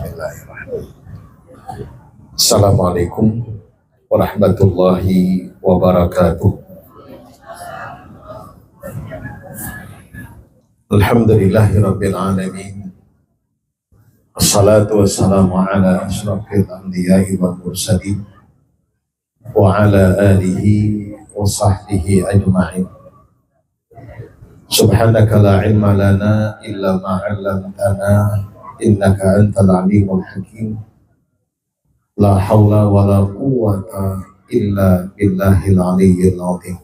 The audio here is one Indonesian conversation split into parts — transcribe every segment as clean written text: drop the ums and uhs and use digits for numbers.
Bismillahirrahmanirrahim. Assalamualaikum warahmatullahi wabarakatuh. Alhamdulillahirabbil alamin. Assalatu wassalamu ala asyrafil anbiya'i wal mursalin wa ala alihi wa sahbihi ajma'in. Subhanaka la ilma lana illa ma 'allamtana innaka antal alimul hakim. La haula wa la quwwata illa billahil aliyyil azim.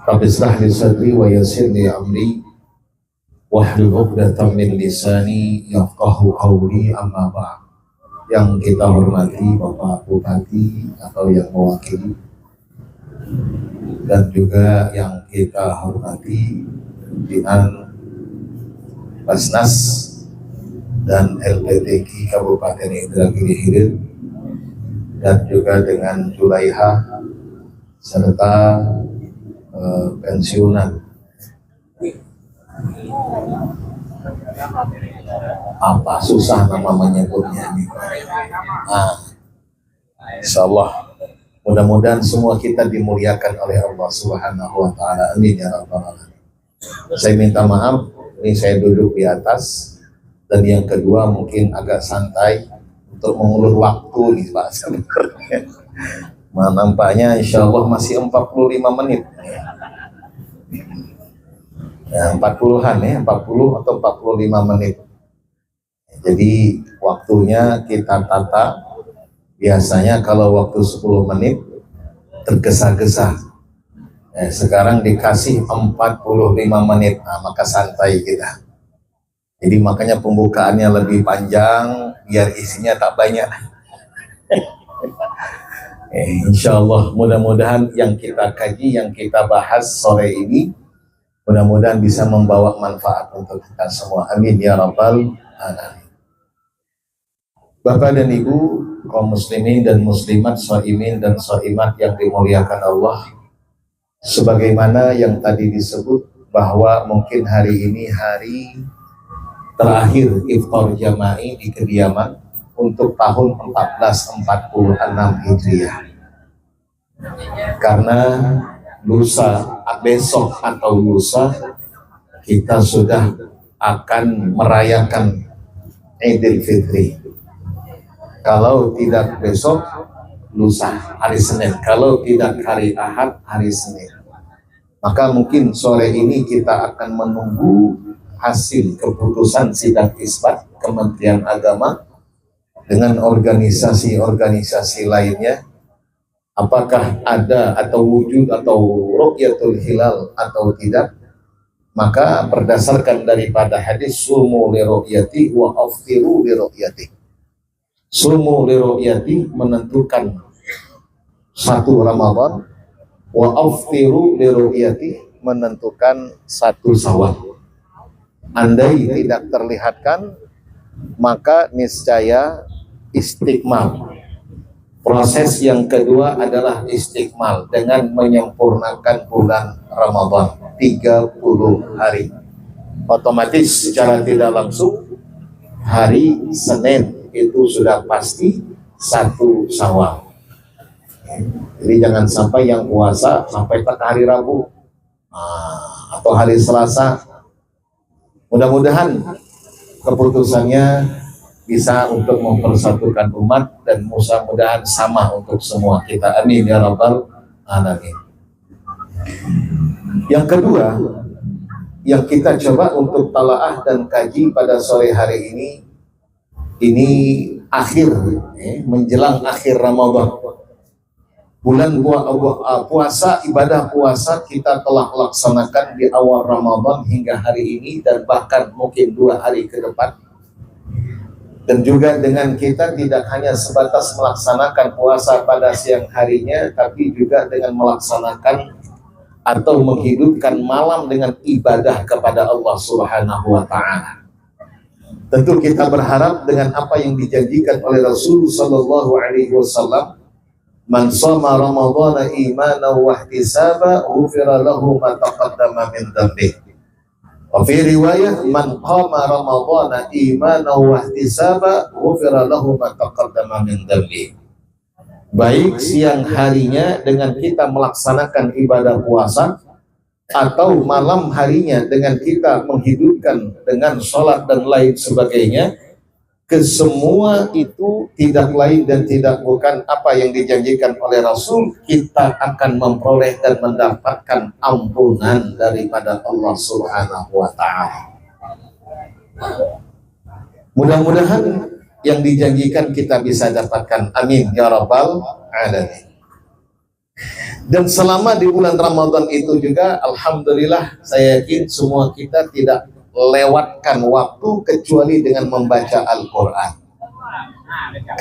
Rabbi shrah li sadri wa yassir li amri wahlul 'uqdatam min lisani yafqahu qawli, amma ba'd. Yang kita hormati Bapak Bupati atau yang mewakili, dan juga yang kita hormati pimpinan Basnas dan LPTQ Kabupaten Indragiri Hilir, dan juga dengan Julaiha serta pensiunan. Apa susah nama menyebutnya ini? Insyaallah mudah-mudahan semua kita dimuliakan oleh Allah Subhanahu wa taala. Amin ya rabbal alamin. Saya minta maaf, ini saya duduk di atas, dan yang kedua mungkin agak santai untuk mengulur waktu nih Pak sebenarnya. Nampaknya insyaallah masih 45 menit. Ya, 40-an ya, 40 atau 45 menit. Jadi waktunya kita tata. Biasanya kalau waktu 10 menit tergesa-gesa, sekarang dikasih 45 menit, maka santai kita. Jadi makanya pembukaannya lebih panjang biar isinya tak banyak. Insya Allah mudah-mudahan yang kita kaji, yang kita bahas sore ini, mudah-mudahan bisa membawa manfaat untuk kita semua. Amin ya rabbal alamin. Bapak dan Ibu, kaum muslimin dan muslimat, shaimin dan shaimat yang dimuliakan Allah, sebagaimana yang tadi disebut bahwa mungkin hari ini hari terakhir iftar jama'i di kediaman untuk tahun 1446 Hijriah. Karena lusa, besok atau lusa kita sudah akan merayakan Idul Fitri. Kalau tidak besok, lusa hari Senin. Kalau tidak hari Ahad, hari Senin. Maka mungkin sore ini kita akan menunggu hasil keputusan sidang isbat Kementerian Agama dengan organisasi-organisasi lainnya. Apakah ada atau wujud atau ru'yatul hilal atau tidak. Maka berdasarkan daripada hadis sumu li ru'yati wa aftiru li ru'yati. Sumu li ru'yati menentukan 1 Ramadan, wa aftiru li ru'yati menentukan 1 Syawal. Andai tidak terlihatkan, maka niscaya istikmal. Proses yang kedua adalah istikmal dengan menyempurnakan bulan Ramadan 30 hari. Otomatis secara tidak langsung hari Senin itu sudah pasti 1 Syawal. Jadi jangan sampai yang puasa sampai ke hari Rabu atau hari Selasa. Mudah-mudahan keputusannya bisa untuk mempersatukan umat, dan mudah-mudahan sama untuk semua kita. Amin ya rabbal alamin. Yang kedua yang kita coba untuk talaah dan kaji pada sore hari ini akhir, menjelang akhir Ramadan. Bulan puasa, ibadah puasa kita telah laksanakan di awal Ramadan hingga hari ini, dan bahkan mungkin 2 hari ke depan. Dan juga dengan kita tidak hanya sebatas melaksanakan puasa pada siang harinya, tapi juga dengan melaksanakan atau menghidupkan malam dengan ibadah kepada Allah Subhanahu wa ta'ala. Tentu kita berharap dengan apa yang dijanjikan oleh Rasul sallallahu alaihi wasallam, man shoma ramadhana imanan wa ihtisaba ghufira lahu ma taqaddama min dhanbihi. Wa fi riwayah man qama ramadhana imanan wa ihtisaba ghufira lahu ma taqaddama min dhanbi. Baik siang harinya dengan kita melaksanakan ibadah puasa, atau malam harinya dengan kita menghidupkan dengan sholat dan lain sebagainya, kesemua itu tidak lain dan tidak bukan apa yang dijanjikan oleh Rasul, kita akan memperoleh dan mendapatkan ampunan daripada Allah Subhanahu wa Ta'ala. Mudah-mudahan yang dijanjikan kita bisa dapatkan, amin ya rabbal alamin. Dan selama di bulan Ramadan itu juga, alhamdulillah, saya yakin semua kita tidak lewatkan waktu kecuali dengan membaca Al-Quran.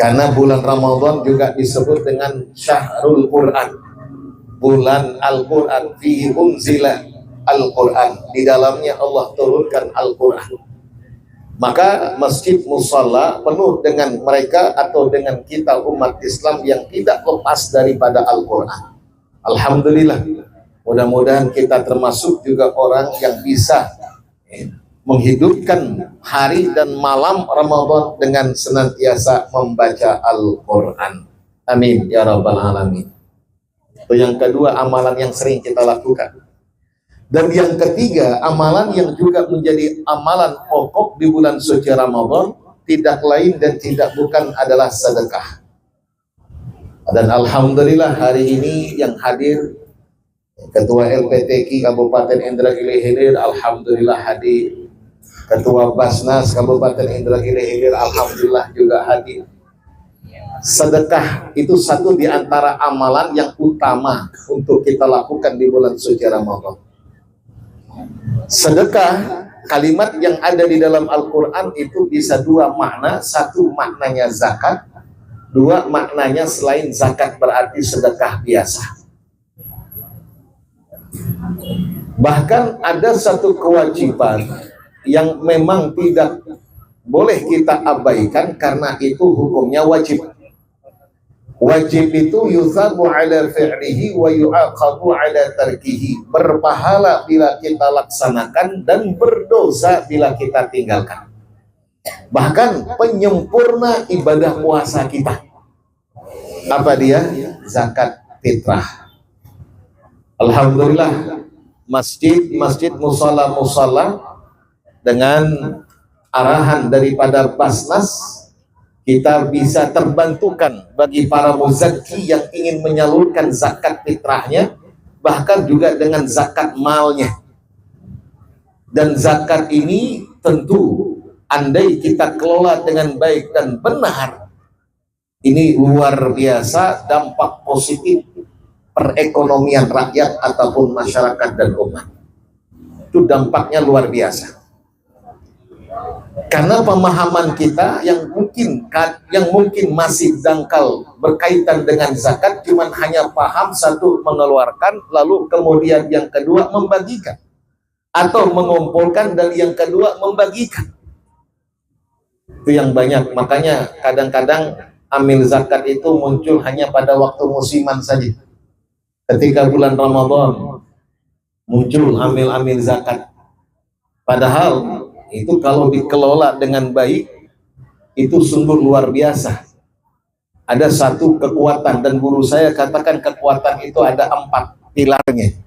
Karena bulan Ramadan juga disebut dengan Syahrul Quran, bulan Al-Quran, fihi unzila Al-Quran, di dalamnya Allah turunkan Al-Quran. Maka masjid musalla penuh dengan mereka atau dengan kita umat Islam yang tidak lepas daripada Al-Quran. Alhamdulillah, mudah-mudahan kita termasuk juga orang yang bisa menghidupkan hari dan malam Ramadan dengan senantiasa membaca Al-Quran. Amin ya rabbal alamin. Itu yang kedua, amalan yang sering kita lakukan. Dan yang ketiga, amalan yang juga menjadi amalan pokok di bulan suci Ramadan, tidak lain dan tidak bukan adalah sedekah. Dan alhamdulillah hari ini yang hadir Ketua LPTQ Kabupaten Indragiri Hilir, alhamdulillah hadir. Ketua Basnas Kabupaten Indragiri Hilir, alhamdulillah juga hadir. Sedekah itu satu di antara amalan yang utama untuk kita lakukan di bulan suci Ramadan. Sedekah, kalimat yang ada di dalam Al-Quran itu bisa dua makna. Satu maknanya zakat, dua maknanya selain zakat berarti sedekah biasa. Bahkan ada satu kewajiban yang memang tidak boleh kita abaikan karena itu hukumnya wajib. Wajib itu yusabu ala fi'lihi wa yu'aqabu ala tarkihi. Berpahala bila kita laksanakan dan berdosa bila kita tinggalkan. Bahkan penyempurna ibadah puasa kita, apa dia? Zakat fitrah. Alhamdulillah, masjid musalla dengan arahan daripada Basnas, kita bisa terbantukan bagi para muzaki yang ingin menyalurkan zakat fitrahnya, bahkan juga dengan zakat malnya. Dan zakat ini tentu andai kita kelola dengan baik dan benar, ini luar biasa dampak positif perekonomian rakyat ataupun masyarakat dan umat. Itu dampaknya luar biasa. Karena pemahaman kita yang mungkin masih dangkal berkaitan dengan zakat, cuman hanya paham satu mengeluarkan, lalu kemudian yang kedua membagikan, atau mengumpulkan dan yang kedua membagikan. Itu yang banyak. Makanya kadang-kadang amil zakat itu muncul hanya pada waktu musiman saja. Ketika bulan Ramadan muncul amil zakat. Padahal itu kalau dikelola dengan baik itu sungguh luar biasa. Ada satu kekuatan, dan guru saya katakan kekuatan itu ada 4 pilarnya.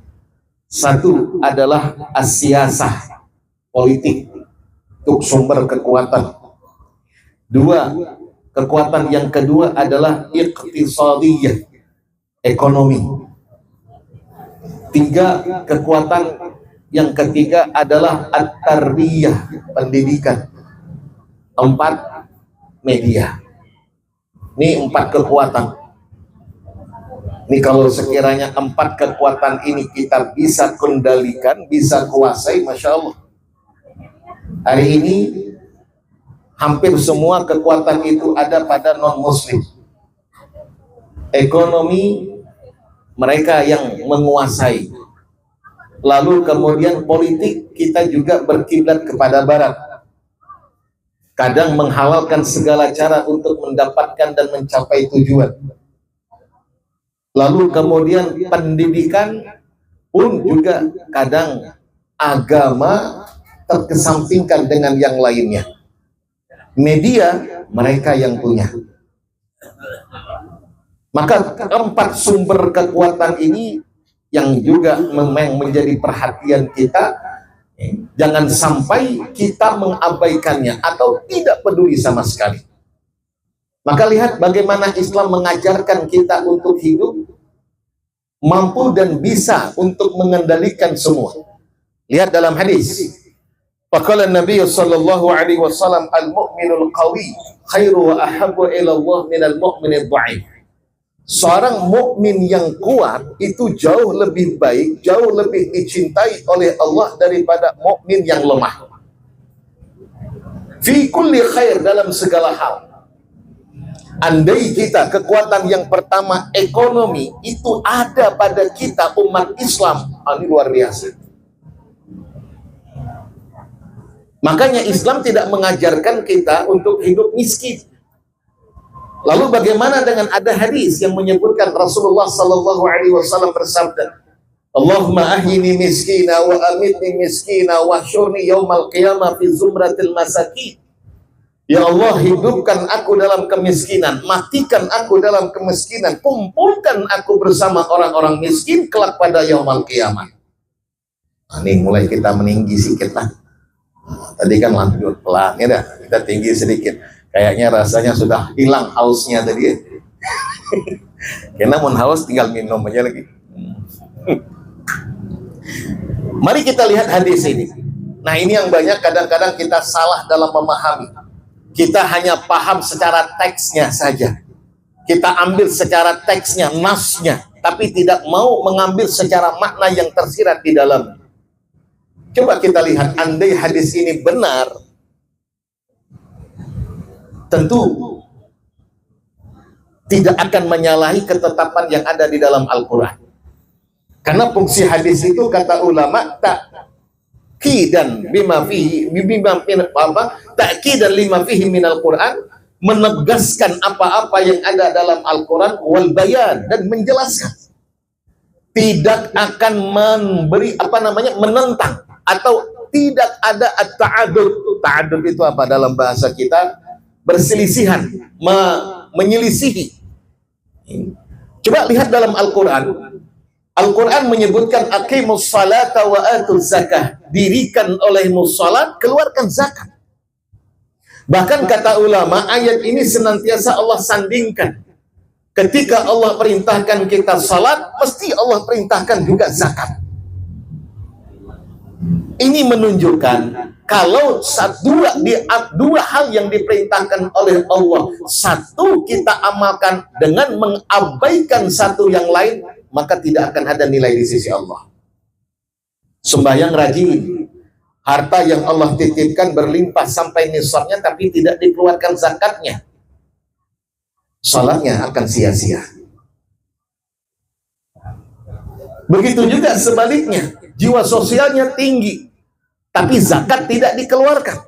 Satu adalah as-siyasah, politik, untuk sumber kekuatan. 2, kekuatan yang kedua adalah iqtisadiyah, ekonomi. 3, kekuatan yang ketiga adalah at-tarbiyah, pendidikan. 4, media. Ini 4 kekuatan. Ini kalau sekiranya 4 kekuatan ini kita bisa kendalikan, bisa kuasai, Masya Allah. Hari ini hampir semua kekuatan itu ada pada non-muslim. Ekonomi mereka yang menguasai. Lalu kemudian politik kita juga berkiblat kepada barat. Kadang menghalalkan segala cara untuk mendapatkan dan mencapai tujuan. Lalu kemudian pendidikan pun juga kadang agama terkesampingkan dengan yang lainnya. Media mereka yang punya. Maka empat sumber kekuatan ini yang juga memang menjadi perhatian kita. Jangan sampai kita mengabaikannya atau tidak peduli sama sekali. Maka lihat bagaimana Islam mengajarkan kita untuk hidup mampu dan bisa untuk mengendalikan semua. Lihat dalam hadis. Faqala Nabi sallallahu alaihi wasallam al-mu'minul qawi khairu wa ahabbu ila Allah minal mu'minid dha'if. Seorang mukmin yang kuat itu jauh lebih baik, jauh lebih dicintai oleh Allah daripada mukmin yang lemah. Fi kulli khair, dalam segala hal. Andai kita kekuatan yang pertama ekonomi itu ada pada kita umat Islam, ini luar biasa. Makanya Islam tidak mengajarkan kita untuk hidup miskin. Lalu bagaimana dengan ada hadis yang menyebutkan Rasulullah sallallahu alaihi wasallam bersabda, Allahumma ahyini miskina wa amitni miskina wa syurni yaumal qiyamah fi zumratil masakin. Ya Allah, hidupkan aku dalam kemiskinan, matikan aku dalam kemiskinan, kumpulkan aku bersama orang-orang miskin kelak pada yaumul qiyamah. Ini mulai kita meninggi sedikit lah. Tadi kan lanjut pelan, ya dah, kita tinggi sedikit. Kayaknya rasanya sudah hilang hausnya tadi. Karena mau haus tinggal minum aja lagi. Mari kita lihat hadis ini. Nah, ini yang banyak kadang-kadang kita salah dalam memahami. Kita hanya paham secara teksnya saja. Kita ambil secara teksnya, nasnya, tapi tidak mau mengambil secara makna yang tersirat di dalam. Coba kita lihat, andai hadis ini benar, tentu tidak akan menyalahi ketetapan yang ada di dalam Al-Quran. Karena fungsi hadis itu, kata ulama, ta'kidan bima fihi ta'kidan lima fihi minal Quran, menegaskan apa-apa yang ada dalam Al-Quran, wal bayan, dan menjelaskan. Tidak akan memberi menentang, atau tidak ada at-ta'adud. Ta'adud itu apa dalam bahasa kita? Berselisihan, menyelisihi. Coba lihat dalam Al-Quran. Al-Quran menyebutkan aqimus salata wa atuz zakah. Dirikan olehmu salat, keluarkan zakat. Bahkan kata ulama, ayat ini senantiasa Allah sandingkan. Ketika Allah perintahkan kita salat, mesti Allah perintahkan juga zakat. Ini menunjukkan kalau dua hal yang diperintahkan oleh Allah, satu kita amalkan dengan mengabaikan satu yang lain, maka tidak akan ada nilai di sisi Allah. Sembahyang rajin, harta yang Allah titipkan berlimpah sampai nisabnya tapi tidak dikeluarkan zakatnya, salatnya akan sia-sia. Begitu juga sebaliknya, jiwa sosialnya tinggi tapi zakat tidak dikeluarkan.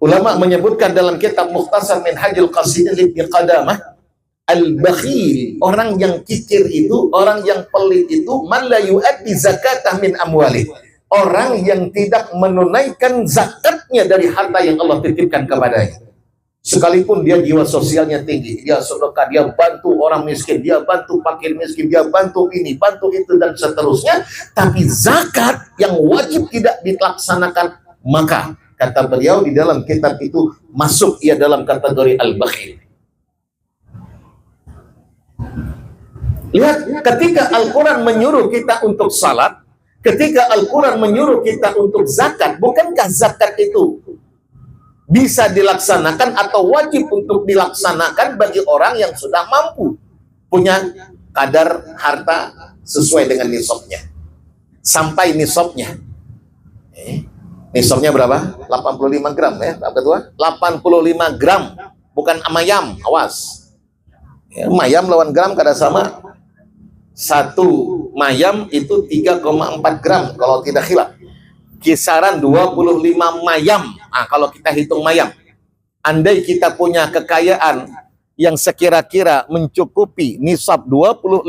Ulama menyebutkan dalam kitab Mukhtasar Minhajul Qasidin Ibnu Qadamah, al-bakhil, orang yang kikir itu, orang yang pelit itu, man la yu'addi zakatah min amwalih, orang yang tidak menunaikan zakatnya dari harta yang Allah titipkan kepadanya. Sekalipun dia jiwa sosialnya tinggi, dia sedekah, dia bantu orang miskin, dia bantu fakir miskin, dia bantu ini, bantu itu, dan seterusnya, tapi zakat yang wajib tidak dilaksanakan, maka kata beliau di dalam kitab itu masuk ia dalam kategori al-bakhil. Lihat, ketika Al-Quran menyuruh kita untuk salat, ketika Al-Quran menyuruh kita untuk zakat, bukankah zakat itu bisa dilaksanakan atau wajib untuk dilaksanakan bagi orang yang sudah mampu, punya kadar harta sesuai dengan nisabnya, sampai nisabnya. Nisabnya berapa? 85 gram ya, berapa tua? 85 gram, bukan mayam, awas. Ya, mayam lawan gram kada sama. Satu mayam itu 3,4 gram kalau tidak khilaf. Kisaran 25 mayam. Nah, kalau kita hitung mayam, andai kita punya kekayaan yang sekira-kira mencukupi nisab 25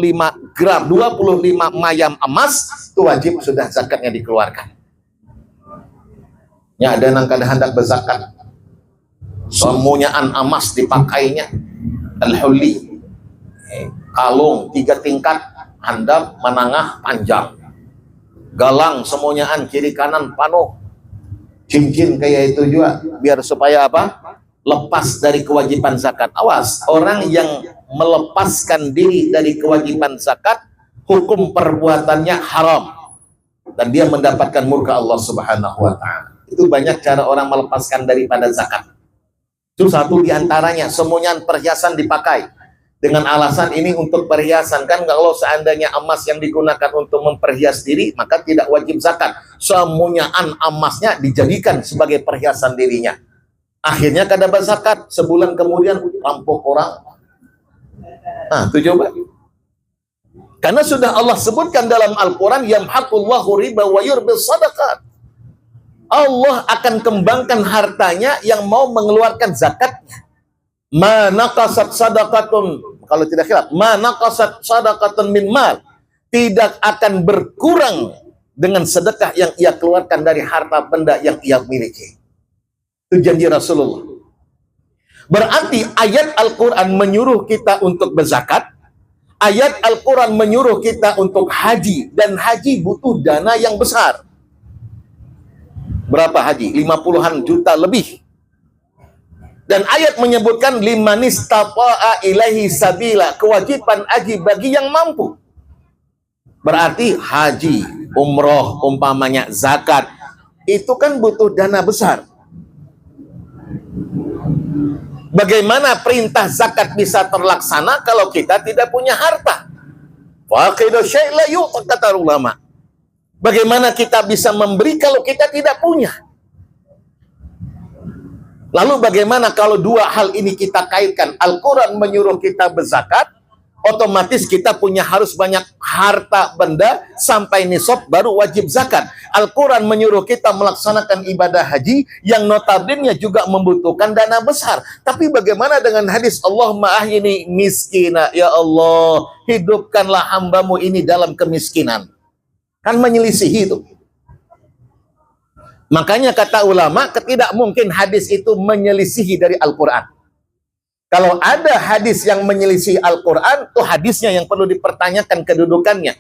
gram, 25 mayam emas, itu wajib sudah zakatnya dikeluarkan. Ya, ada nang kada hendak berzakat. Semuanya emas dipakainya. Al-hulli. Kalung 3 tingkat, handap, menengah, panjang. Galang semuanya kiri kanan penuh. Cincin kayak itu juga biar supaya apa? Lepas dari kewajiban zakat. Awas, orang yang melepaskan diri dari kewajiban zakat, hukum perbuatannya haram dan dia mendapatkan murka Allah Subhanahu wa taala. Itu banyak cara orang melepaskan daripada zakat. Itu satu diantaranya, semuanya perhiasan dipakai dengan alasan ini untuk perhiasan. Kan kalau seandainya emas yang digunakan untuk memperhias diri, maka tidak wajib zakat. Semuanya emasnya dijadikan sebagai perhiasan dirinya. Akhirnya kada berzakat, sebulan kemudian rampok orang. Nah, itu coba. Karena sudah Allah sebutkan dalam Al-Quran, yamhaqullahu riba wa yurbis sadaqat. Allah akan kembangkan hartanya yang mau mengeluarkan zakatnya. Ma naqasat sadaqatun, kalau tidak khilaf, ma naqasat sadaqatun min mal, tidak akan berkurang dengan sedekah yang ia keluarkan dari harta benda yang ia miliki. Itu janji Rasulullah. Berarti ayat Al-Quran menyuruh kita untuk berzakat, ayat Al-Quran menyuruh kita untuk haji, dan haji butuh dana yang besar. Berapa haji? 50-an juta lebih. Dan ayat menyebutkan limanis tapa'a ilahi sabila, kewajiban haji bagi yang mampu. Berarti haji, umroh, umpamanya zakat, itu kan butuh dana besar. Bagaimana perintah zakat bisa terlaksana kalau kita tidak punya harta? Faqidu syai' la yu'ta, kata ulama. Bagaimana kita bisa memberi kalau kita tidak punya? Lalu bagaimana kalau dua hal ini kita kaitkan? Al-Quran menyuruh kita berzakat, otomatis kita harus banyak harta benda sampai nisab baru wajib zakat. Al-Quran menyuruh kita melaksanakan ibadah haji yang notabene juga membutuhkan dana besar. Tapi bagaimana dengan hadis Allahumma ahyini miskina, ya Allah, hidupkanlah hambamu ini dalam kemiskinan. Kan menyelisihi itu. Makanya kata ulama, tidak mungkin hadis itu menyelisihi dari Al-Quran. Kalau ada hadis yang menyelisih Al-Quran, itu hadisnya yang perlu dipertanyakan kedudukannya.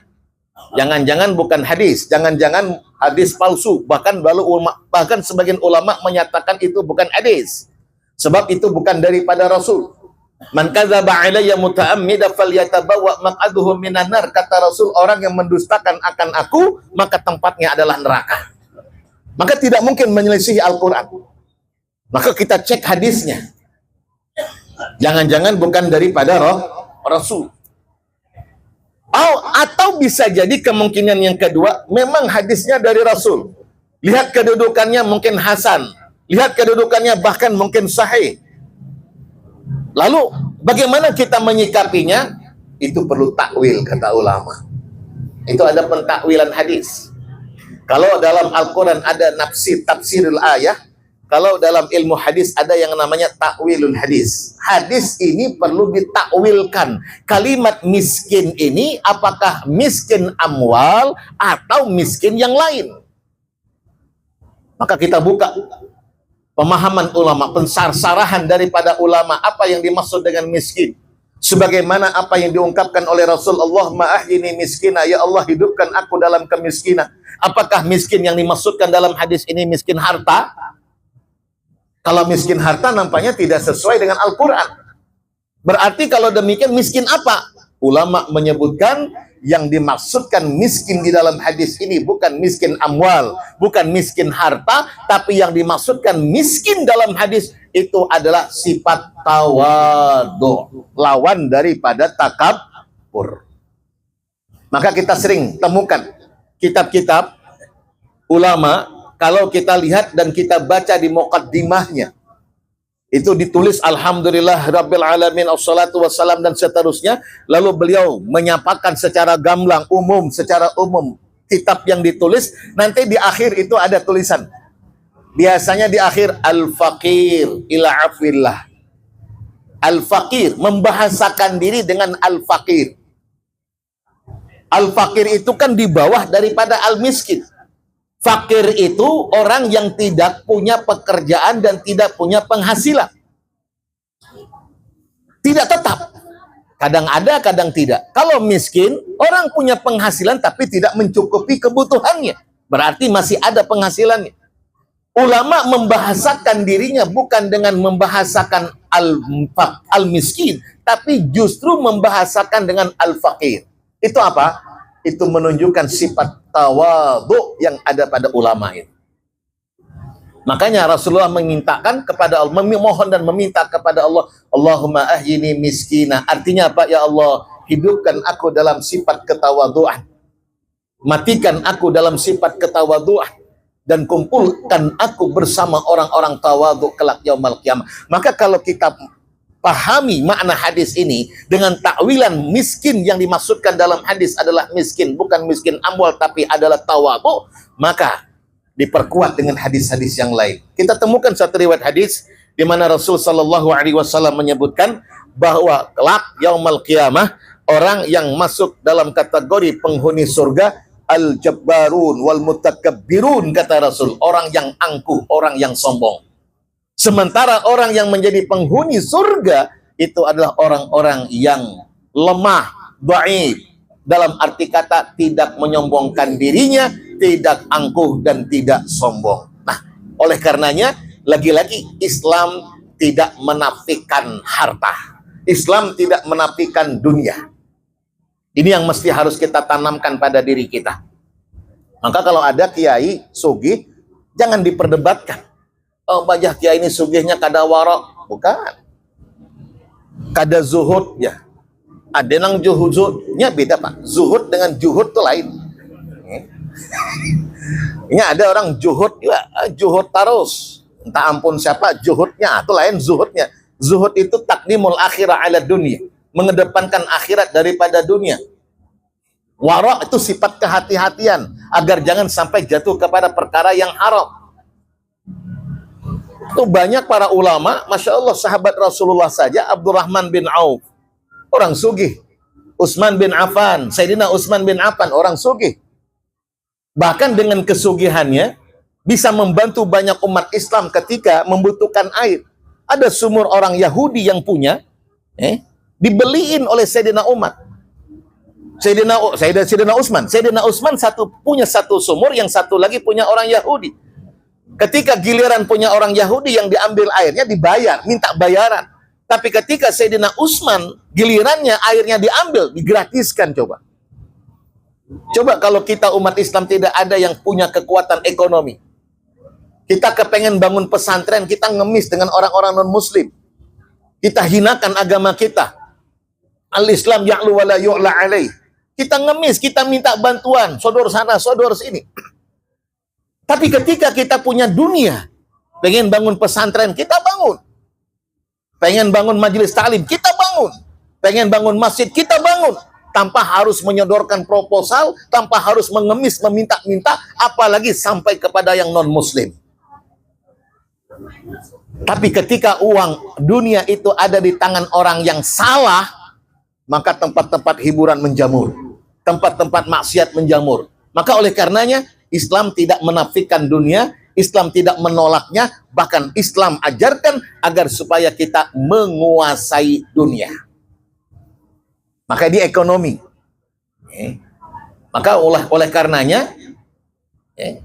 Jangan-jangan bukan hadis, jangan-jangan hadis palsu. Bahkan sebagian ulama menyatakan itu bukan hadis. Sebab itu bukan daripada Rasul. Man kadzaba alayya muta'ammidan falyatabawwa maq'adahu minan nar, kata Rasul, orang yang mendustakan akan aku, maka tempatnya adalah neraka. Maka tidak mungkin menyelisihi Al-Quran. Maka kita cek hadisnya. Jangan-jangan bukan daripada Rasul. Atau bisa jadi kemungkinan yang kedua, memang hadisnya dari Rasul. Lihat kedudukannya mungkin hasan. Lihat kedudukannya bahkan mungkin sahih. Lalu bagaimana kita menyikapinya? Itu perlu takwil, kata ulama. Itu ada pentakwilan hadis. Kalau dalam Al-Quran ada tafsirul ayah, kalau dalam ilmu hadis ada yang namanya takwilul hadis. Hadis ini perlu ditakwilkan. Kalimat miskin ini apakah miskin amwal atau miskin yang lain? Maka kita buka pemahaman ulama, pensarsarahan daripada ulama apa yang dimaksud dengan miskin. Sebagaimana apa yang diungkapkan oleh Rasulullah, ma'ahyini miskina, ya Allah hidupkan aku dalam kemiskinan. Apakah miskin yang dimaksudkan dalam hadis ini miskin harta? Kalau miskin harta nampaknya tidak sesuai dengan Al-Quran. Berarti kalau demikian miskin apa? Ulama menyebutkan yang dimaksudkan miskin di dalam hadis ini bukan miskin amwal, bukan miskin harta, tapi yang dimaksudkan miskin dalam hadis itu adalah sifat tawadu, lawan daripada takabur. Maka kita sering temukan kitab-kitab ulama, kalau kita lihat dan kita baca di muqaddimahnya, itu ditulis Alhamdulillah Rabbil Alamin, assalatu wassalam, dan seterusnya. Lalu beliau menyapakan secara gamblang, secara umum kitab yang ditulis. Nanti di akhir itu ada tulisan. Biasanya di akhir Al-Faqir ila afillah. Al-Faqir, membahasakan diri dengan Al-Faqir. Al-Faqir itu kan di bawah daripada Al-Miskin. Fakir itu orang yang tidak punya pekerjaan dan tidak punya penghasilan. Tidak tetap. Kadang ada, kadang tidak. Kalau miskin, orang punya penghasilan tapi tidak mencukupi kebutuhannya. Berarti masih ada penghasilannya. Ulama membahasakan dirinya bukan dengan membahasakan al-miskin, tapi justru membahasakan dengan al-fakir. Itu apa? Itu menunjukkan sifat tawadhu yang ada pada ulama itu. Makanya Rasulullah memintakan kepada Allah, memohon dan meminta kepada Allah, Allahumma ahyini miskina. Artinya apa? Ya Allah, hidupkan aku dalam sifat ketawadhuan. Matikan aku dalam sifat ketawadhuan dan kumpulkan aku bersama orang-orang tawadhu kelak yaumul qiyamah. Maka kalau kita pahami makna hadis ini dengan takwilan miskin yang dimaksudkan dalam hadis adalah miskin, bukan miskin amwal tapi adalah tawadhu, maka diperkuat dengan hadis-hadis yang lain. Kita temukan satu riwayat hadis di mana Rasul sallallahu alaihi wasallam menyebutkan bahwa kelak yaumul qiyamah orang yang masuk dalam kategori penghuni surga al-jabbarun wal mutakabbirun, kata Rasul, orang yang angkuh, orang yang sombong. Sementara orang yang menjadi penghuni surga itu adalah orang-orang yang lemah, dhaif, dalam arti kata tidak menyombongkan dirinya, tidak angkuh dan tidak sombong. Nah, oleh karenanya lagi-lagi Islam tidak menafikan harta. Islam tidak menafikan dunia. Ini yang mesti harus kita tanamkan pada diri kita. Maka kalau ada kiai sugih, jangan diperdebatkan. Oh, bajah kiai ini sugihnya kada warok. Bukan. Kada zuhud ya. Ada yang zuhudnya beda, Pak. Zuhud dengan juhud itu lain. Ini ada orang juhud juga, juhud terus. Entah ampun siapa juhudnya, itu lain zuhudnya. Zuhud itu takdimul akhirah ala dunia, mengedepankan akhirat daripada dunia. Warok itu sifat kehati-hatian agar jangan sampai jatuh kepada perkara yang haram. Itu banyak para ulama, Masya Allah, sahabat Rasulullah saja, Abdurrahman bin Auf, orang sugih. Utsman bin Affan, Sayyidina Utsman bin Affan, orang sugih. Bahkan dengan kesugihannya, bisa membantu banyak umat Islam ketika membutuhkan air. Ada sumur orang Yahudi yang punya, dibeliin oleh Sayyidina Umar. Sayyidina Utsman punya satu sumur, yang satu lagi punya orang Yahudi. Ketika giliran punya orang Yahudi yang diambil airnya dibayar, minta bayaran. Tapi ketika Sayyidina Utsman gilirannya airnya diambil, digratiskan. Coba kalau kita umat Islam tidak ada yang punya kekuatan ekonomi. Kita kepengen bangun pesantren, kita ngemis dengan orang-orang non-muslim. Kita hinakan agama kita. Al-Islam ya'lu wa la yu'la alaih. Kita ngemis, kita minta bantuan, sodor sana, sodor sini. Tapi ketika kita punya dunia, pengen bangun pesantren, kita bangun. Pengen bangun majelis ta'lim, kita bangun. Pengen bangun masjid, kita bangun. Tanpa harus menyodorkan proposal, tanpa harus mengemis, meminta-minta, apalagi sampai kepada yang non-muslim. Tapi ketika uang dunia itu ada di tangan orang yang salah, maka tempat-tempat hiburan menjamur. Tempat-tempat maksiat menjamur. Maka oleh karenanya, Islam tidak menafikan dunia, Islam tidak menolaknya, bahkan Islam ajarkan agar supaya kita menguasai dunia. Maka di ekonomi. Maka oleh karenanya,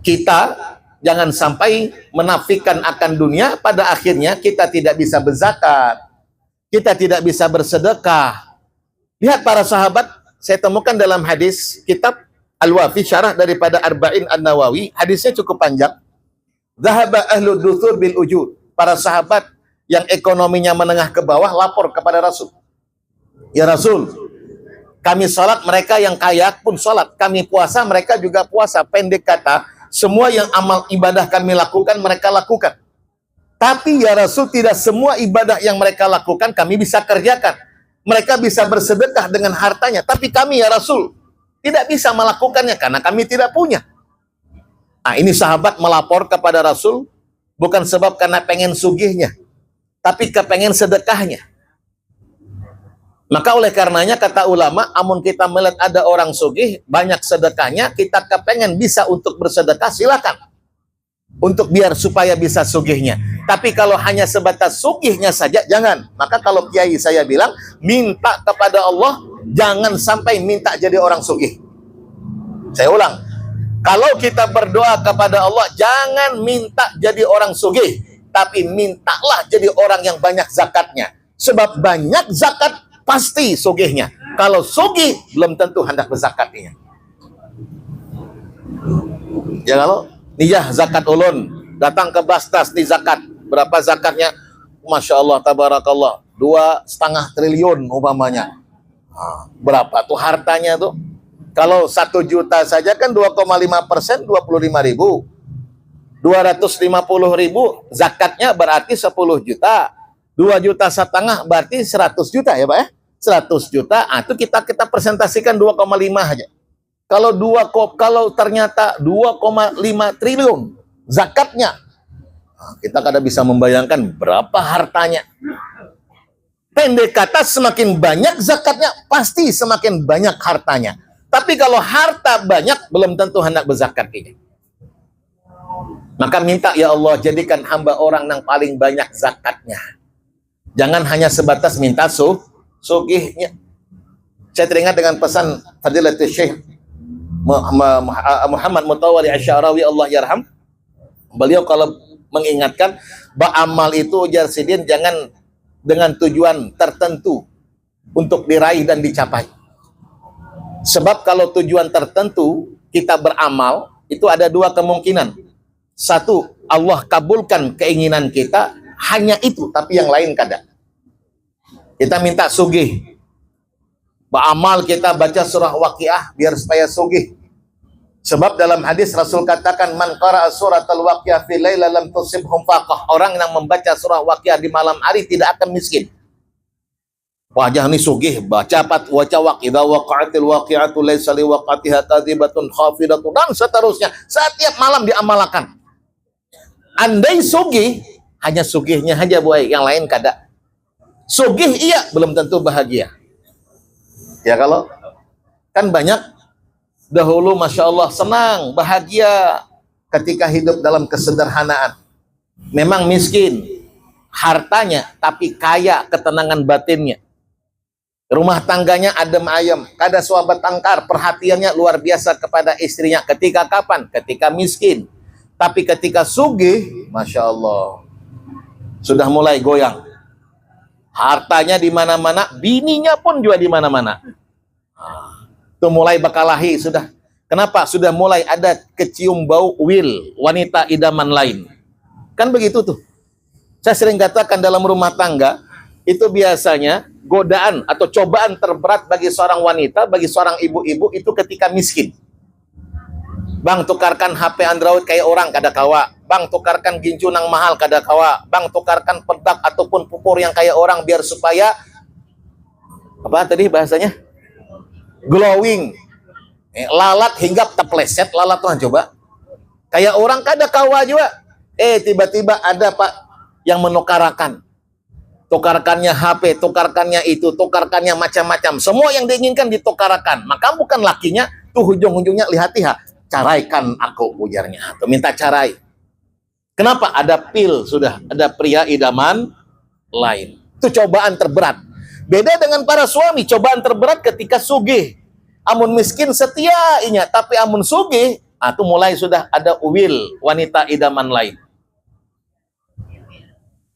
kita jangan sampai menafikan akan dunia, pada akhirnya kita tidak bisa berzakat, kita tidak bisa bersedekah. Lihat para sahabat, saya temukan dalam hadis kitab Al-Wafi, syarah daripada Arba'in An-Nawawi, hadisnya cukup panjang. Zahaba ahlu duthur bil ujud. Para sahabat yang ekonominya menengah ke bawah lapor kepada Rasul. Ya Rasul, kami sholat, mereka yang kaya pun sholat. Kami puasa, mereka juga puasa. Pendek kata, semua yang amal ibadah kami lakukan, mereka lakukan. Tapi ya Rasul, tidak semua ibadah yang mereka lakukan kami bisa kerjakan. Mereka bisa bersedekah dengan hartanya. Tapi kami ya Rasul, tidak bisa melakukannya karena kami tidak punya. Nah, ini sahabat melapor kepada Rasul bukan sebab karena pengen sugihnya, tapi kepengen sedekahnya. Maka oleh karenanya kata ulama, amun kita melihat ada orang sugih, banyak sedekahnya, kita kepengen bisa untuk bersedekah, silakan. Untuk biar supaya bisa sugihnya. Tapi kalau hanya sebatas sugihnya saja, jangan. Maka kalau kiai saya bilang, minta kepada Allah, jangan sampai minta jadi orang sugih. Saya ulang, kalau kita berdoa kepada Allah, jangan minta jadi orang sugih, tapi mintalah jadi orang yang banyak zakatnya. Sebab banyak zakat, pasti sugihnya. Kalau sugih, belum tentu hendak berzakatnya. Ya kalau niyah zakat ulun, datang ke Bastas nih zakat. Berapa zakatnya? Masya Allah, tabarakallah. 2,5 triliun umpamanya. Berapa tuh hartanya tuh? Kalau 1 juta saja kan 2,5%, 25.000. 250.000 zakatnya berarti 10 juta. 2,5 juta berarti 100 juta ya Pak ya? 100 juta, itu kita presentasikan 2,5 aja. Kalau ternyata 2,5 triliun zakatnya, kita kada bisa membayangkan berapa hartanya. Pendek kata, semakin banyak zakatnya, pasti semakin banyak hartanya. Tapi kalau harta banyak, belum tentu hendak berzakat ini. Maka minta, ya Allah, jadikan hamba orang yang paling banyak zakatnya. Jangan hanya sebatas minta sugihnya. Saya teringat dengan pesan Fadilatul Syekh Muhammad Mutawalli Asy'arawi, Allah yarham. Beliau kalau mengingatkan bahwa amal itu ujar sidin jangan dengan tujuan tertentu untuk diraih dan dicapai. Sebab kalau tujuan tertentu kita beramal, itu ada 2 kemungkinan. 1, Allah kabulkan keinginan kita, hanya itu, tapi yang lain kada. Kita minta sugih. Beramal kita baca surah Waqiah biar supaya sugih. Sebab dalam hadis Rasul katakan, man qara'a suratal Waqiah fi laila lam tusibhum faqah. Orang yang membaca surah Waqiah di malam hari tidak akan miskin. Wajah ini sugih, baca idza waqa'atil waqi'atu laisa li waqatiha kadhibatun khafidatun, dan seterusnya. Setiap malam diamalkan. Andai sugih, hanya sugihnya aja boy, yang lain kada. Sugih iya, belum tentu bahagia. Ya kalau kan banyak dahulu Masya Allah senang, bahagia ketika hidup dalam kesederhanaan. Memang miskin hartanya, tapi kaya ketenangan batinnya. Rumah tangganya adem ayem, kada suabat tangkar, perhatiannya luar biasa kepada istrinya. Ketika kapan? Ketika miskin. Tapi ketika sugih, Masya Allah, sudah mulai goyang. Hartanya di mana-mana, bininya pun juga di mana-mana. Itu mulai bakalahi sudah. Kenapa? Sudah mulai ada kecium bau wanita idaman lain. Kan begitu tuh. Saya sering katakan dalam rumah tangga, itu biasanya godaan atau cobaan terberat bagi seorang wanita, bagi seorang ibu-ibu itu ketika miskin. Bang, tukarkan HP Android kayak orang kada kawa. Bang, tukarkan gincunang mahal kada kawa. Bang, tukarkan pedak ataupun pupur yang kayak orang biar supaya apa tadi bahasanya? Glowing. Lalat hinggap terpleset lalat tuh coba. Kayak orang kada kawa juga. Tiba-tiba ada Pak yang menukarakan. Tukarkannya HP, tukarkannya itu, tukarkannya macam-macam. Semua yang diinginkan ditukarakan. Maka bukan lakinya tuh ujung-ujungnya lihat-lihat. Caraikan aku, ujarnya. Atau minta carai. Kenapa? Ada pil sudah. Ada pria idaman lain. Itu cobaan terberat. Beda dengan para suami. Cobaan terberat ketika sugih. Amun miskin setia inya. Tapi amun sugih, itu mulai sudah ada wanita idaman lain.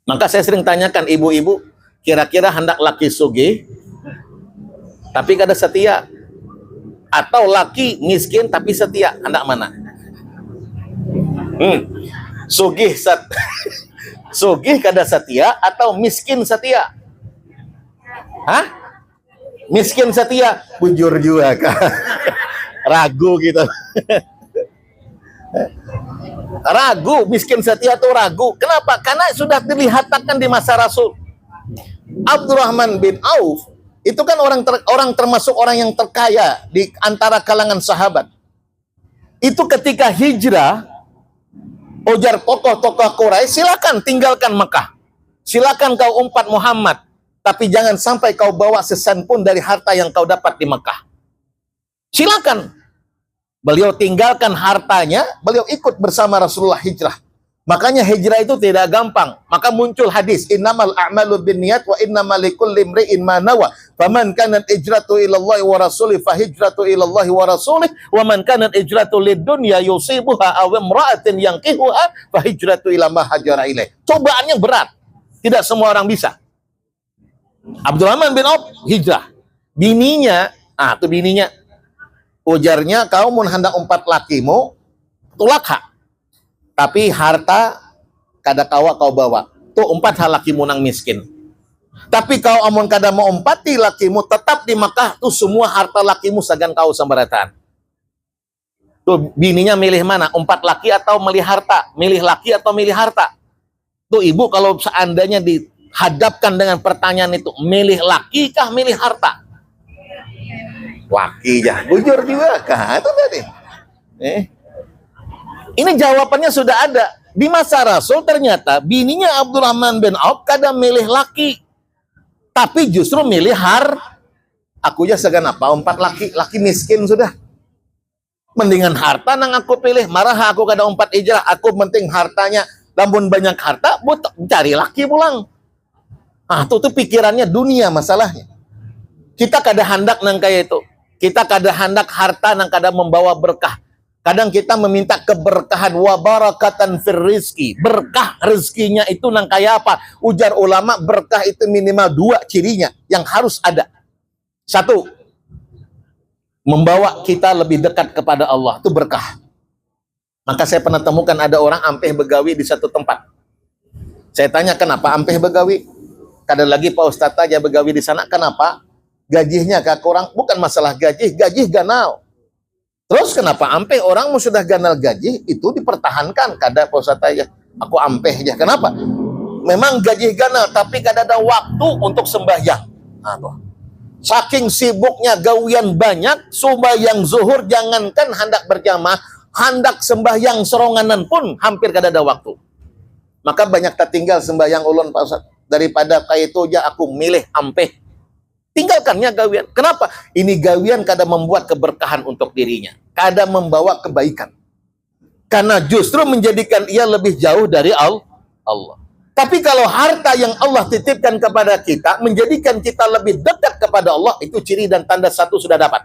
Maka saya sering tanyakan ibu-ibu, kira-kira hendak laki sugih, tapi kada setia. Atau laki miskin tapi setia, hendak mana? Sugih sugih kada setia atau miskin setia? Hah? Miskin setia, bujur juga kan? Ragu gitu. Ragu, miskin setia tuh ragu. Kenapa? Karena sudah dilihatkan di masa Rasul. Abdurrahman bin Auf itu kan orang termasuk orang yang terkaya di antara kalangan sahabat. Itu ketika hijrah, ujar tokoh-tokoh Quraisy, silakan tinggalkan Mekah. Silakan kau umpat Muhammad. Tapi jangan sampai kau bawa sesan pun dari harta yang kau dapat di Mekah. Silakan. Beliau tinggalkan hartanya, beliau ikut bersama Rasulullah hijrah. Makanya hijrah itu tidak gampang. Maka muncul hadis, innamal a'malu binniyat wa innamal likulli imri'in ma nawa. Faman kanat hijratu ila Allah wa rasulih fa hijratu ila Allah wa rasulih wa man kanat hijratu lidunya yusibuha aw imra'atin yankihuha fa hijratu ila ma hajara ilaih. Cobaannya berat. Tidak semua orang bisa. Abdurrahman bin Auf hijrah. Bininya, tuh bininya. Ujarnya, kau mun hendak 4 lakimu, tulakha. Tapi harta kada kawa kau bawa. Tuh 4 hal lakimu nang miskin. Tapi kau amun kada mau 4 lakimu tetap di Makkah, tuh semua harta lakimu sagan kau sambarataan. Tuh bininya milih mana? 4 laki atau milih harta? Milih laki atau milih harta? Tuh ibu kalau seandainya dihadapkan dengan pertanyaan itu, milih laki kah milih harta? Laki ya, bujur juga kah? Itu tadi. Ini jawabannya sudah ada. Di masa Rasul ternyata bininya Abdurrahman bin Auf kadang milih laki. Tapi justru milih aku aja segan apa? 4 laki miskin sudah. Mendingan harta nang aku pilih. Marah aku kadang 4 hijrah. Aku penting hartanya. Namun banyak harta, cari laki pulang. Tuh pikirannya dunia masalahnya. Kita kada hendak nang kayak itu. Kita kada hendak harta nang kada membawa berkah. Kadang kita meminta keberkahan wa barakatan fir rizki. Berkah rezekinya itu nang kaya apa? Ujar ulama, berkah itu minimal 2 cirinya yang harus ada. 1, membawa kita lebih dekat kepada Allah. Itu berkah. Maka saya pernah temukan ada orang ampeh begawi di satu tempat. Saya tanya, kenapa ampeh begawi? Kada lagi Pak Ustadz aja begawi di sana. Kenapa? Gajinya kak kurang. Bukan masalah gaji ganal. Terus kenapa ampeh orang sudah ganal gaji itu dipertahankan? Kada Pak Ustadz aja. Aku ampeh aja. Kenapa? Memang gaji ganal tapi kada ada waktu untuk sembahyang. Saking sibuknya gawian banyak, sembahyang zuhur jangankan hendak berjamaah, hendak sembahyang seronganan pun hampir kada ada waktu. Maka banyak tertinggal sembahyang ulun Pak Ustadz. Daripada kayak itu aja aku milih ampeh. Tinggalkannya gawian. Kenapa? Ini gawian kada membuat keberkahan untuk dirinya. Kada membawa kebaikan. Karena justru menjadikan ia lebih jauh dari Allah. Tapi kalau harta yang Allah titipkan kepada kita, menjadikan kita lebih dekat kepada Allah, itu ciri dan tanda 1 sudah dapat.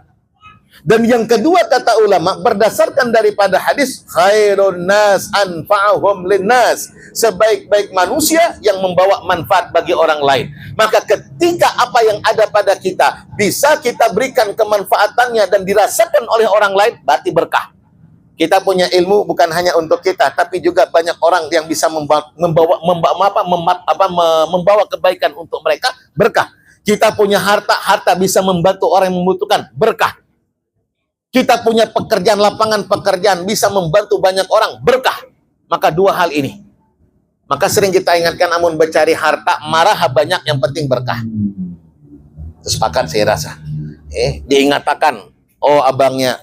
Dan yang kedua kata ulama, berdasarkan daripada hadis, khairun nas anfa'uhum linnas, sebaik-baik manusia yang membawa manfaat bagi orang lain. Maka ketika apa yang ada pada kita bisa kita berikan kemanfaatannya dan dirasakan oleh orang lain, berarti berkah. Kita punya ilmu bukan hanya untuk kita, tapi juga banyak orang yang bisa membawa kebaikan untuk mereka, berkah. Kita punya harta bisa membantu orang yang membutuhkan, berkah. Kita punya pekerjaan lapangan pekerjaan bisa membantu banyak orang, berkah. Maka 2 hal ini. Maka sering kita ingatkan, amun mencari harta marah banyak, yang penting berkah. Sepakat saya rasa. Diingatkan, abahnya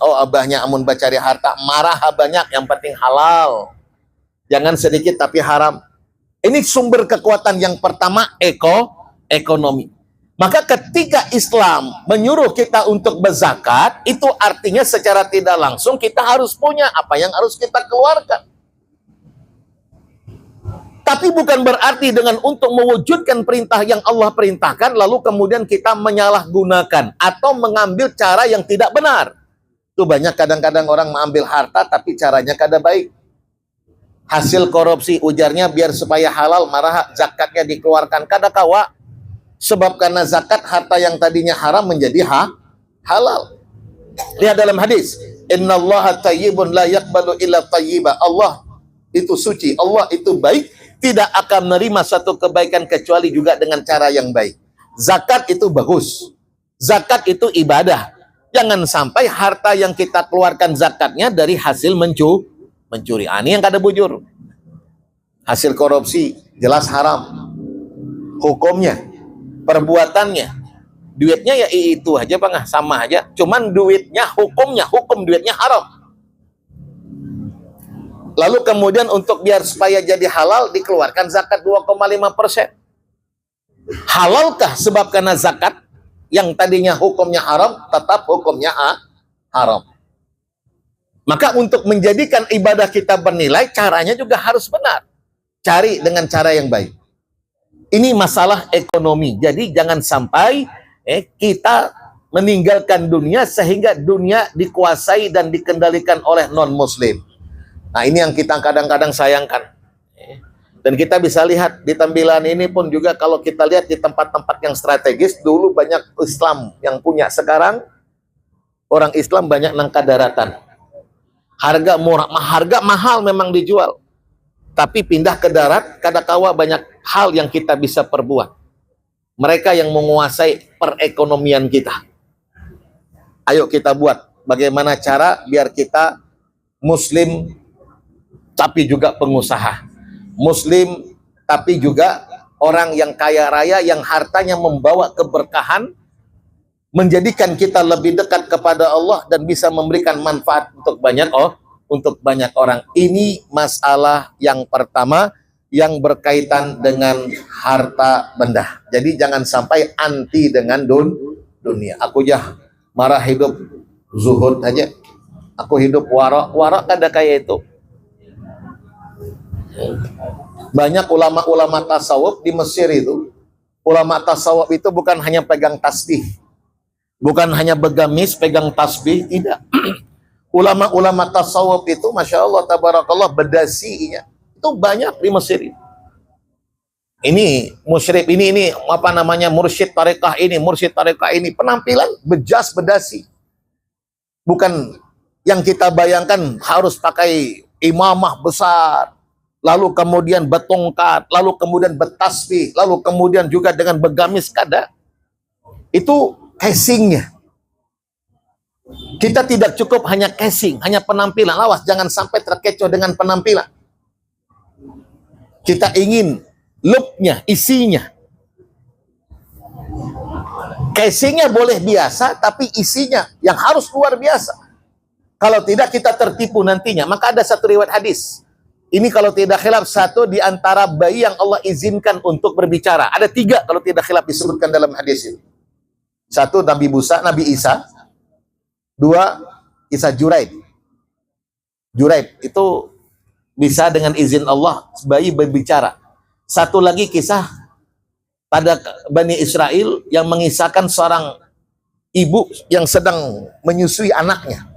amun mencari harta marah banyak, yang penting halal. Jangan sedikit tapi haram. Ini sumber kekuatan yang pertama, ekonomi. Maka ketika Islam menyuruh kita untuk berzakat, itu artinya secara tidak langsung kita harus punya apa yang harus kita keluarkan. Tapi bukan berarti dengan untuk mewujudkan perintah yang Allah perintahkan, lalu kemudian kita menyalahgunakan atau mengambil cara yang tidak benar. Itu banyak kadang-kadang orang mengambil harta tapi caranya kada baik. Hasil korupsi, ujarnya biar supaya halal, marah zakatnya dikeluarkan, kada kawa. Sebab karena zakat harta yang tadinya haram menjadi halal. Lihat dalam hadis, innallaha tayyibun la yaqbalu illa tayyiba. Allah itu suci, Allah itu baik, tidak akan menerima satu kebaikan kecuali juga dengan cara yang baik. Zakat itu bagus. Zakat itu ibadah. Jangan sampai harta yang kita keluarkan zakatnya dari hasil mencuri. Ini yang kada bujur. Hasil korupsi jelas haram. Hukumnya, perbuatannya, duitnya ya itu aja Bang, sama aja. Cuman duitnya, hukum duitnya haram. Lalu kemudian untuk biar supaya jadi halal dikeluarkan zakat 2,5%. Halalkah sebab karena zakat yang tadinya hukumnya haram tetap hukumnya haram. Maka untuk menjadikan ibadah kita bernilai, caranya juga harus benar. Cari dengan cara yang baik. Ini masalah ekonomi. Jadi jangan sampai kita meninggalkan dunia sehingga dunia dikuasai dan dikendalikan oleh non-muslim. Nah, ini yang kita kadang-kadang sayangkan. Dan kita bisa lihat di tampilan ini pun juga, kalau kita lihat di tempat-tempat yang strategis, dulu banyak Islam yang punya. Sekarang orang Islam banyak nangka daratan. Harga murah, harga mahal memang dijual. Tapi pindah ke darat, kadangkala banyak hal yang kita bisa perbuat. Mereka yang menguasai perekonomian kita. Ayo kita buat bagaimana cara biar kita Muslim tapi juga pengusaha. Muslim tapi juga orang yang kaya raya, yang hartanya membawa keberkahan, menjadikan kita lebih dekat kepada Allah dan bisa memberikan manfaat untuk banyak orang. Ini masalah yang pertama yang berkaitan dengan harta benda. Jadi jangan sampai anti dengan dunia. Aku marah hidup zuhud aja. Aku hidup wara kada kayak itu. Banyak ulama-ulama tasawuf di Mesir itu. Ulama tasawuf itu bukan hanya pegang tasbih, bukan hanya begamis, pegang tasbih, tidak. Ulama-ulama tasawuf itu, Masya Allah, tabarakallah, bedasinya itu banyak di Mesir. Ini musyrik, ini apa namanya, mursyid tarekah ini, penampilan bejas bedasi. Bukan yang kita bayangkan harus pakai imamah besar, lalu kemudian betongkat, lalu kemudian betasbih, lalu kemudian juga dengan begamis, kada. Itu casingnya. Kita tidak cukup hanya casing, hanya penampilan. Awas, jangan sampai terkecoh dengan penampilan. Kita ingin looknya, isinya. Casingnya boleh biasa, tapi isinya yang harus luar biasa. Kalau tidak, kita tertipu nantinya. Maka ada satu riwayat hadis. Ini kalau tidak khilaf, satu di antara bayi yang Allah izinkan untuk berbicara. Ada 3 kalau tidak khilaf disebutkan dalam hadis ini. 1 Nabi Isa. 2 Isa Juraid. Juraid itu bisa dengan izin Allah bayi berbicara. 1 lagi kisah pada Bani Israel yang mengisahkan seorang ibu yang sedang menyusui anaknya.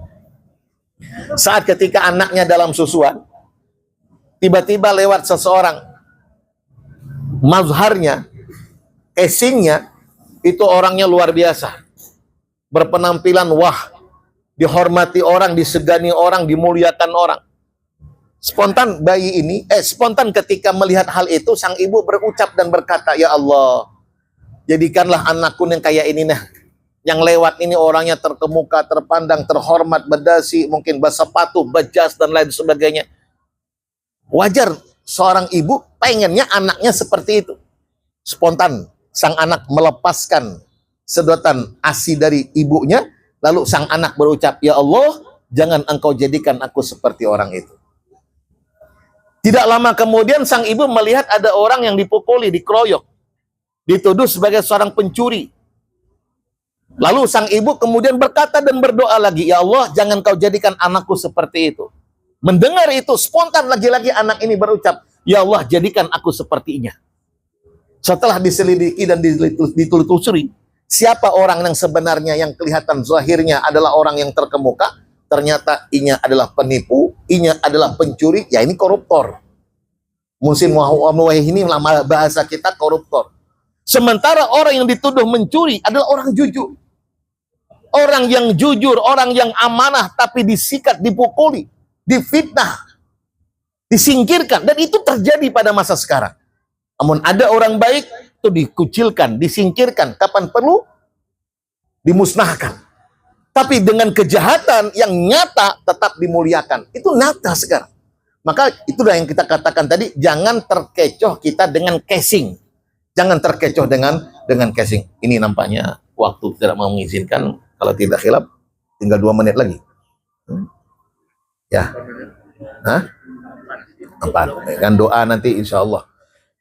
Saat ketika anaknya dalam susuan, tiba-tiba lewat seseorang, mazharnya, casingnya, itu orangnya luar biasa. Berpenampilan wah, dihormati orang, disegani orang, dimuliakan orang. Spontan bayi ini, spontan ketika melihat hal itu, sang ibu berucap dan berkata, ya Allah, jadikanlah anakku yang kayak ini nah. Yang lewat ini orangnya terkemuka, terpandang, terhormat, berdasi, mungkin bersepatu, bejas, dan lain sebagainya. Wajar seorang ibu pengennya anaknya seperti itu. Spontan sang anak melepaskan sedotan ASI dari ibunya, lalu sang anak berucap, ya Allah, jangan engkau jadikan aku seperti orang itu. Tidak lama kemudian sang ibu melihat ada orang yang dipukuli, dikeroyok, dituduh sebagai seorang pencuri. Lalu sang ibu kemudian berkata dan berdoa lagi, ya Allah, jangan kau jadikan anakku seperti itu. Mendengar itu, spontan lagi-lagi anak ini berucap, ya Allah, jadikan aku sepertinya. Setelah diselidiki dan ditelusuri, siapa orang yang sebenarnya yang kelihatan zahirnya adalah orang yang terkemuka, ternyata inya adalah penipu, inya adalah pencuri, ya ini koruptor. Musim muwahih ini bahasa kita koruptor. Sementara orang yang dituduh mencuri adalah orang jujur. Orang yang jujur, orang yang amanah, tapi disikat, dipukuli, difitnah, disingkirkan. Dan itu terjadi pada masa sekarang. Namun ada orang baik, itu dikucilkan, disingkirkan. Kapan perlu, dimusnahkan. Tapi dengan kejahatan yang nyata, tetap dimuliakan. Itu nyata sekarang. Maka itulah yang kita katakan tadi, jangan terkecoh kita dengan casing. Jangan terkecoh dengan casing. Ini nampaknya waktu tidak mau mengizinkan. Kalau tidak khilaf, tinggal 2 menit lagi. Ya. Hah? 4. Kan doa nanti insya Allah.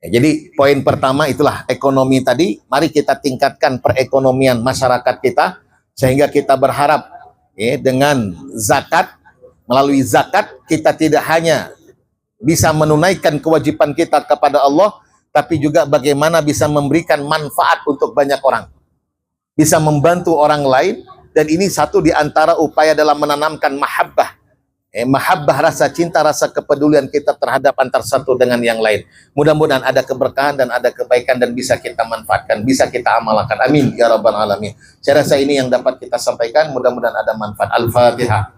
Jadi poin pertama itulah ekonomi tadi. Mari kita tingkatkan perekonomian masyarakat kita sehingga kita berharap dengan zakat, melalui zakat kita tidak hanya bisa menunaikan kewajiban kita kepada Allah, tapi juga bagaimana bisa memberikan manfaat untuk banyak orang, bisa membantu orang lain. Dan ini satu di antara upaya dalam menanamkan mahabbah. Mahabbah, rasa cinta, rasa kepedulian kita terhadap antar satu dengan yang lain. Mudah-mudahan ada keberkahan dan ada kebaikan dan bisa kita manfaatkan, bisa kita amalkan. Amin ya rabbal alamin. Saya rasa ini yang dapat kita sampaikan. Mudah-mudahan ada manfaat. Al-Fatihah.